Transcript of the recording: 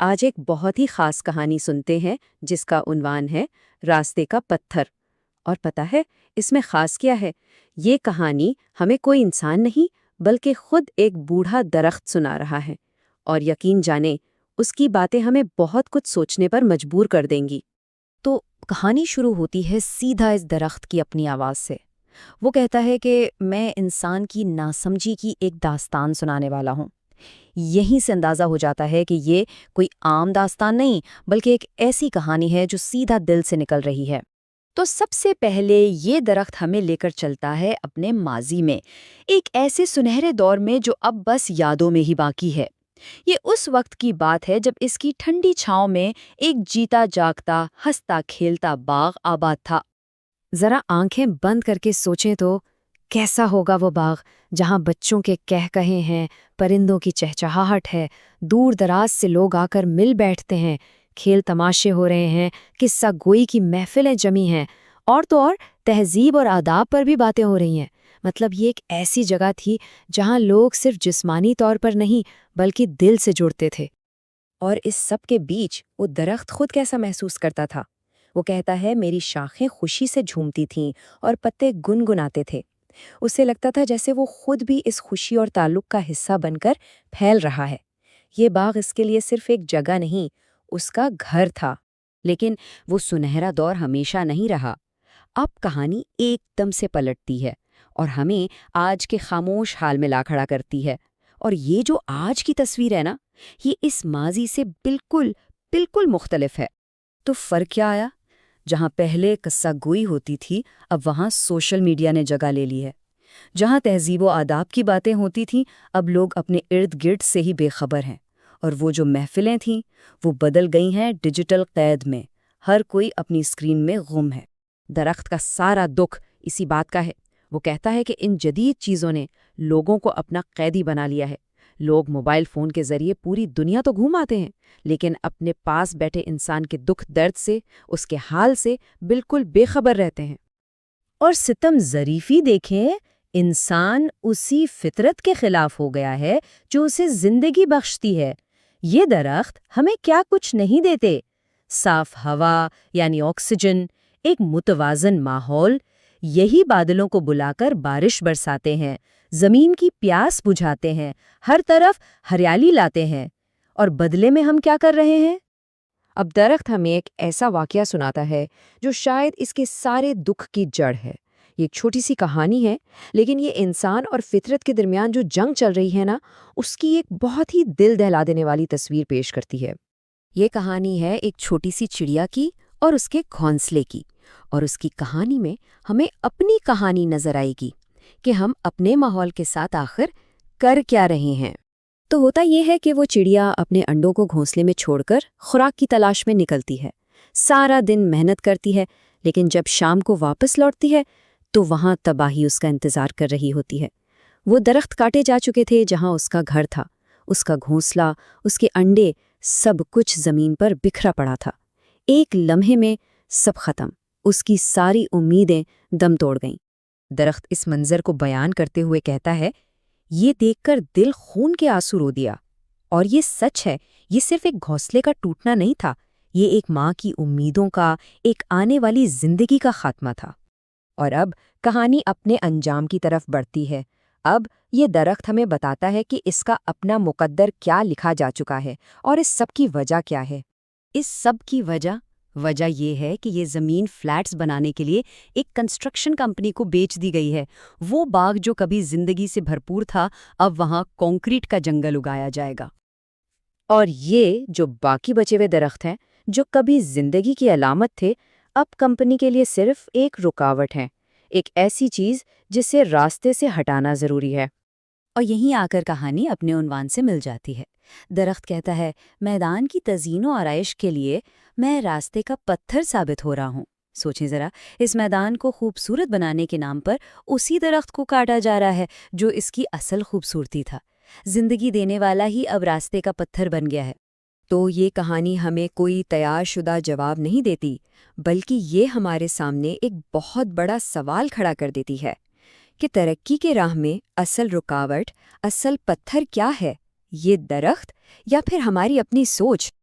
آج ایک بہت ہی خاص کہانی سنتے ہیں جس کا عنوان ہے راستے کا پتھر۔ اور پتہ ہے اس میں خاص کیا ہے؟ یہ کہانی ہمیں کوئی انسان نہیں بلکہ خود ایک بوڑھا درخت سنا رہا ہے، اور یقین جانیں اس کی باتیں ہمیں بہت کچھ سوچنے پر مجبور کر دیں گی۔ تو کہانی شروع ہوتی ہے سیدھا اس درخت کی اپنی آواز سے۔ وہ کہتا ہے کہ میں انسان کی ناسمجھی کی ایک داستان سنانے والا ہوں۔ یہیں سے اندازہ ہو جاتا ہے کہ یہ کوئی عام داستان نہیں بلکہ ایک ایسی کہانی ہے جو سیدھا دل سے نکل رہی ہے۔ تو سب سے پہلے یہ درخت ہمیں لے کر چلتا ہے اپنے ماضی میں، ایک ایسے سنہرے دور میں جو اب بس یادوں میں ہی باقی ہے۔ یہ اس وقت کی بات ہے جب اس کی ٹھنڈی چھاؤں میں ایک جیتا جاگتا ہنستا کھیلتا باغ آباد تھا۔ ذرا آنکھیں بند کر کے سوچیں تو کیسا ہوگا وہ باغ جہاں بچوں کے کہے ہیں، پرندوں کی چہچہاہٹ ہے، دور دراز سے لوگ آ کر مل بیٹھتے ہیں، کھیل تماشے ہو رہے ہیں، قصہ گوئی کی محفلیں جمی ہیں، اور تو اور تہذیب اور آداب پر بھی باتیں ہو رہی ہیں۔ مطلب یہ ایک ایسی جگہ تھی جہاں لوگ صرف جسمانی طور پر نہیں بلکہ دل سے جڑتے تھے۔ اور اس سب کے بیچ وہ درخت خود کیسا محسوس کرتا تھا؟ وہ کہتا ہے میری شاخیں خوشی سے جھومتی تھیں اور پتے گنگناتے تھے۔ اسے لگتا تھا جیسے وہ خود بھی اس خوشی اور تعلق کا حصہ بن کر پھیل رہا ہے۔ یہ باغ اس کے لیے صرف ایک جگہ نہیں، اس کا گھر تھا۔ لیکن وہ سنہرا دور ہمیشہ نہیں رہا۔ اب کہانی ایک دم سے پلٹتی ہے اور ہمیں آج کے خاموش حال میں لا کھڑا کرتی ہے۔ اور یہ جو آج کی تصویر ہے نا، یہ اس ماضی سے بالکل مختلف ہے۔ تو فرق کیا آیا؟ جہاں پہلے قصہ گوئی ہوتی تھی، اب وہاں سوشل میڈیا نے جگہ لے لی ہے۔ جہاں تہذیب و آداب کی باتیں ہوتی تھیں، اب لوگ اپنے ارد گرد سے ہی بے خبر ہیں۔ اور وہ جو محفلیں تھیں، وہ بدل گئی ہیں ڈیجیٹل قید میں۔ ہر کوئی اپنی اسکرین میں گم ہے۔ درخت کا سارا دکھ اسی بات کا ہے۔ وہ کہتا ہے کہ ان جدید چیزوں نے لوگوں کو اپنا قیدی بنا لیا ہے۔ لوگ موبائل فون کے ذریعے پوری دنیا تو گھوم آتے ہیں، لیکن اپنے پاس بیٹھے انسان کے دکھ درد سے، اس کے حال سے بالکل بے خبر رہتے ہیں۔ اور ستم ظریفی دیکھیں، انسان اسی فطرت کے خلاف ہو گیا ہے جو اسے زندگی بخشتی ہے۔ یہ درخت ہمیں کیا کچھ نہیں دیتے؟ صاف ہوا یعنی آکسیجن، ایک متوازن ماحول، یہی بادلوں کو بلا کر بارش برساتے ہیں، زمین کی پیاس بجھاتے ہیں، ہر طرف ہریالی لاتے ہیں۔ اور بدلے میں ہم کیا کر رہے ہیں؟ اب درخت ہمیں ایک ایسا واقعہ سناتا ہے جو شاید اس کے سارے دکھ کی جڑ ہے۔ یہ ایک چھوٹی سی کہانی ہے، لیکن یہ انسان اور فطرت کے درمیان جو جنگ چل رہی ہے نا، اس کی ایک بہت ہی دل دہلا دینے والی تصویر پیش کرتی ہے۔ یہ کہانی ہے ایک چھوٹی سی چڑیا کی اور اس کے گھونسلے کی، اور اس کی کہانی میں ہمیں اپنی کہانی نظر آئے گی کہ ہم اپنے ماحول کے ساتھ آخر کر کیا رہے ہیں۔ تو ہوتا یہ ہے کہ وہ چڑیا اپنے انڈوں کو گھونسلے میں چھوڑ کر خوراک کی تلاش میں نکلتی ہے، سارا دن محنت کرتی ہے، لیکن جب شام کو واپس لوٹتی ہے تو وہاں تباہی اس کا انتظار کر رہی ہوتی ہے۔ وہ درخت کاٹے جا چکے تھے جہاں اس کا گھر تھا، اس کا گھونسلہ، اس کے انڈے، سب کچھ زمین پر بکھرا پڑا تھا۔ ایک لمحے میں سب ختم، اس کی ساری امیدیں دم توڑ گئیں۔ درخت اس منظر کو بیان کرتے ہوئے کہتا ہے، یہ دیکھ کر دل خون کے آنسو رو دیا۔ اور یہ سچ ہے، یہ صرف ایک گھونسلے کا ٹوٹنا نہیں تھا، یہ ایک ماں کی امیدوں کا، ایک آنے والی زندگی کا خاتمہ تھا۔ اور اب کہانی اپنے انجام کی طرف بڑھتی ہے۔ اب یہ درخت ہمیں بتاتا ہے کہ اس کا اپنا مقدر کیا لکھا جا چکا ہے، اور اس سب کی وجہ کیا ہے۔ اس سب کی وجہ یہ ہے کہ یہ زمین فلیٹس بنانے کے لیے ایک کنسٹرکشن کمپنی کو بیچ دی گئی ہے۔ وہ باغ جو کبھی زندگی سے بھرپور تھا، اب وہاں کنکریٹ کا جنگل اگایا جائے گا۔ اور یہ جو باقی بچے ہوئے درخت ہیں، جو کبھی زندگی کی علامت تھے، اب کمپنی کے لیے صرف ایک رکاوٹ ہیں، ایک ایسی چیز جسے راستے سے ہٹانا ضروری ہے۔ اور یہیں آ کر کہانی اپنے عنوان سے مل جاتی ہے۔ درخت کہتا ہے، میدان کی تزئین و آرائش کے لیے میں راستے کا پتھر ثابت ہو رہا ہوں۔ سوچیں ذرا، اس میدان کو خوبصورت بنانے کے نام پر اسی درخت کو کاٹا جا رہا ہے جو اس کی اصل خوبصورتی تھا۔ زندگی دینے والا ہی اب راستے کا پتھر بن گیا ہے۔ تو یہ کہانی ہمیں کوئی تیار شدہ جواب نہیں دیتی، بلکہ یہ ہمارے سامنے ایک بہت بڑا سوال کھڑا کر دیتی ہے کہ ترقی کے راہ میں اصل رکاوٹ، اصل پتھر کیا ہے؟ یہ درخت یا پھر ہماری اپنی سوچ؟